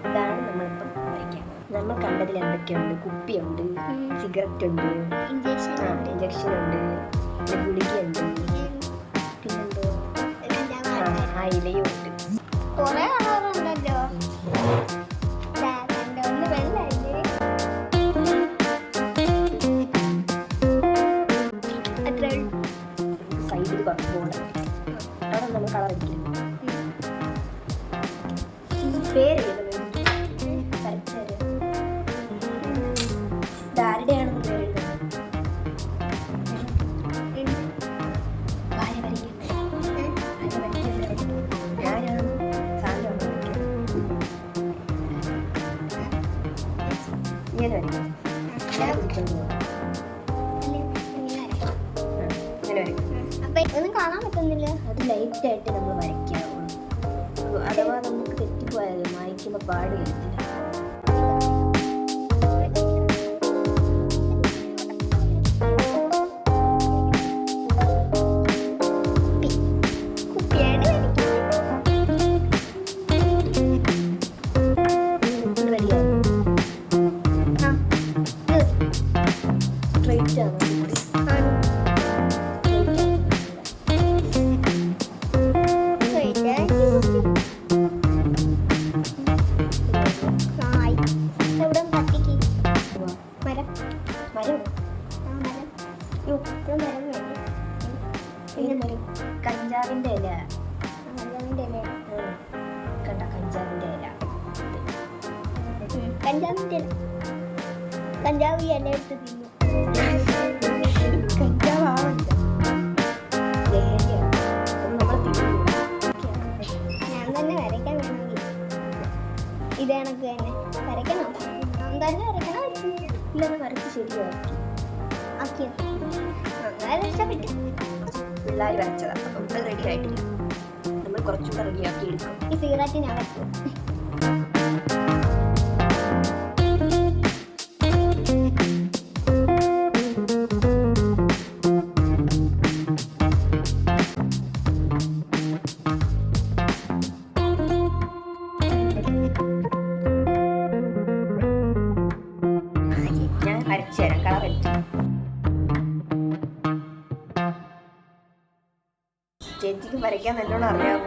ഇതാണ് നമ്മളിപ്പം വരയ്ക്കാൻ. നമ്മൾ കണ്ടതിൽ എന്തൊക്കെയുണ്ട്? കുപ്പിയുണ്ട്, സിഗരറ്റ് ഉണ്ട്, ഇഞ്ചക്ഷൻ ഉണ്ട്, ഗുളികയുണ്ട്, പിന്നെന്തോ ഇലയും ഉണ്ട്. കൊറേ കളറുണ്ടല്ലോ. ഒന്ന് വെള്ളല്ലേ, സൈഡിൽ കുറച്ച് ബോർഡ് അവിടെ നമ്മൾ കളർ അടിക്കുന്നത്. പേര് ആരുടെയാണെന്ന് പേര് ഒന്നും കാണാൻ പറ്റുന്നില്ല. അത് ലൈറ്റായിട്ട് നമ്മൾ വരയ്ക്കാവുള്ളൂ. അഥവാ നമുക്ക് തെറ്റിപ്പോയാൽ വായിക്കുമ്പോൾ പാട് വരത്തില്ല. കഞ്ചാവിന്റെ ഇല, കണ്ട കഞ്ചാവിന്റെ ഇല, കഞ്ചാവ് ഇല എടുത്ത് തിന്നു. ഞാൻ തന്നെ വരയ്ക്കാൻ വേണമെങ്കിൽ ഇത് കണക്ക് തന്നെ വരയ്ക്കണം. തന്നെ വരയ്ക്കണം. ഇല്ലെന്ന് വരച്ച് ശരിയാക്കി ആക്കിയോ? രക്ഷപ്പെട്ടു. പിള്ളേർ വരച്ചതാ. അപ്പം അത് റെഡി ആയിട്ടില്ല. നമ്മൾ കുറച്ചുകൂടെ റെഡിയാക്കി എടുക്കും. ഈ സിഗരറ്റ് ഞാൻ വെച്ചു. ഞാൻ വരച്ചു തരാം. കളർ അടിച്ചു. ചേച്ചിക്ക് വരയ്ക്കാൻ നല്ലോണം അറിയാമോ?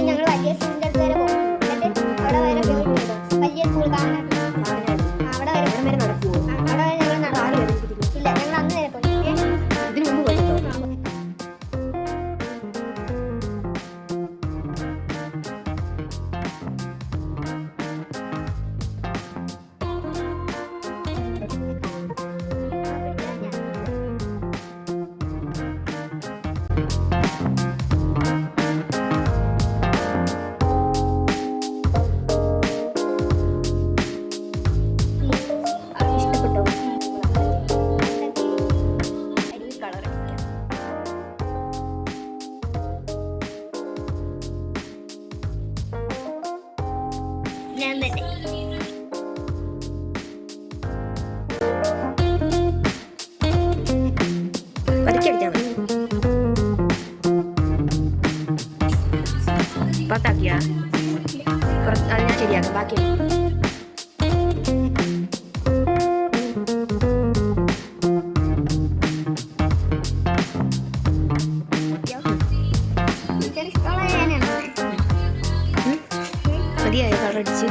ഞങ്ങൾ വലിയ സ്കൂളിന്റെ അടുത്ത് വരെ പോകും. എന്നിട്ട് അവിടെ വരെ പോയിട്ട് വലിയ സ്കൂൾ കാണാൻ അവിടെ വരെ നടക്കുമോ? അവിടെ വരെ ഞങ്ങൾ നടന്നു. ഇല്ല, ഞങ്ങൾ അന്ന് വരെ പോയി. ഇതിനു മുമ്പ് പോയിട്ടോ? ഞാൻ തന്നെ പതുക്കടിച്ചാൽ മതി. പത്താക്കിയാ അത് ഞാൻ ശരിയാക്കാം. ബാക്കി മതിയായി കളറടിച്ച്.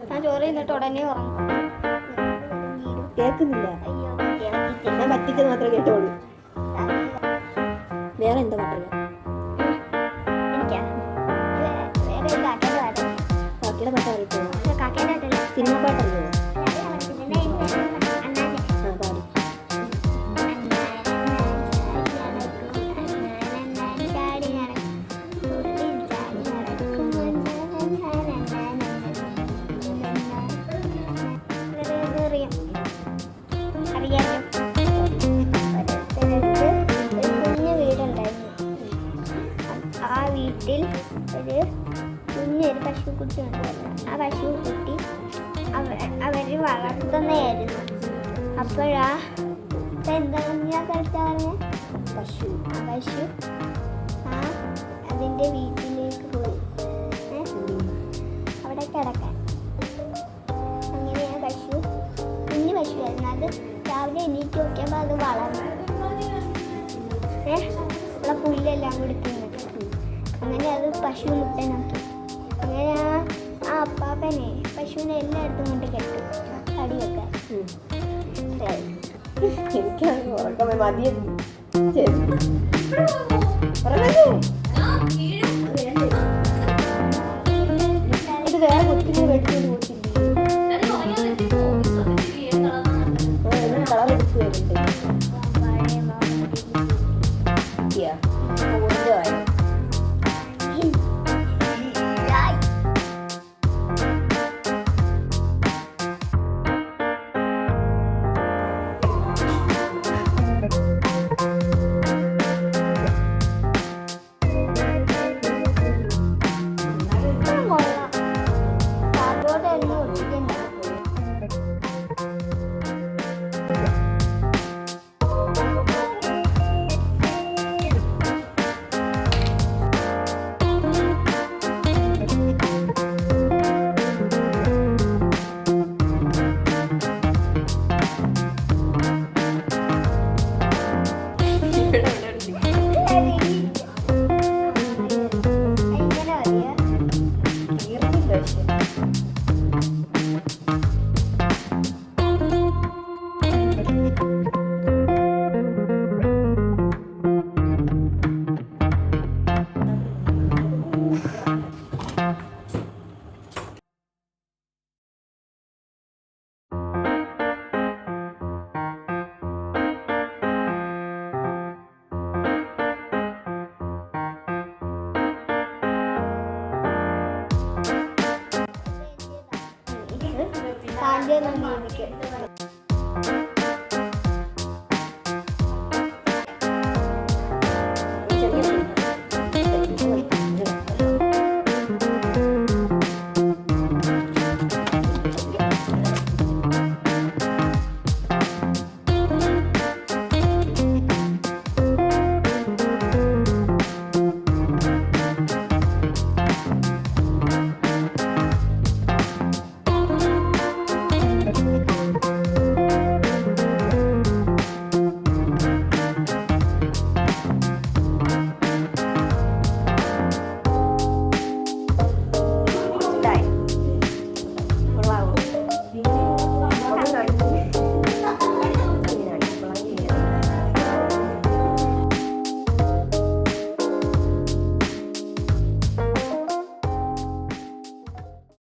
ഞാൻ ചോറ് തിന്നിട്ട് ഉടനെ ഉറങ്ങും. കേൾക്കുന്നില്ല. അയ്യോ കേൾക്കില്ല. ഞാൻ പറ്റിച്ചത് മാത്രമേ കേട്ടോളൂ. വേറെ എന്താ പാട്ടില്ല? എനിക്കാ വേറെ ഒരു കാക്കേൻ്റെ പാട്ട്. കാക്കയുടെ പാട്ട് അറിയിക്കോളൂ. കാക്കേൻ്റെ പാട്ടല്ല, സിനിമ പാട്ടറിയോ? അണ്ണാൻ്റെ. ആ പാടി. ആ വീട്ടിൽ ഒരു കുഞ്ഞൊരു പശുക്കുട്ടി ഉണ്ടായിരുന്നു. ആ പശുക്കുട്ടി അവർ വളർത്തുന്നതായിരുന്നു. അപ്പോഴാ എന്താ ഞാൻ കളിച്ചാ പറഞ്ഞ പശു. ആ പശു അതിൻ്റെ വീട്ടിലേക്ക് പോയി അവിടെ കിടക്കാൻ. അങ്ങനെ ആ പശു കുഞ്ഞു പശുവായിരുന്നു. അത് രാവിലെ എണീറ്റ് നോക്കിയപ്പോൾ അത് വളർന്നു. ഉള്ള പുല്ലെല്ലാം കൂടി തിന്നു. അങ്ങനെ അത് പശു മുട്ട നോക്കി. അങ്ങനെ ആ അപ്പാപ്പനെ പശുവിനെ എല്ലായിടത്തും കൊണ്ട് കെട്ടും തടി വെക്കാൻ. എനിക്കാണെങ്കിൽ ഉറക്കമേ മതിയത്. ഇത് വേറെ കൊച്ചിനെ മേടിച്ചോണ്ട് പോയിട്ടില്ലേ? കളർ എടുത്ത് വരുന്നുണ്ട്. സാന്ത്വനം നീതിക്ക്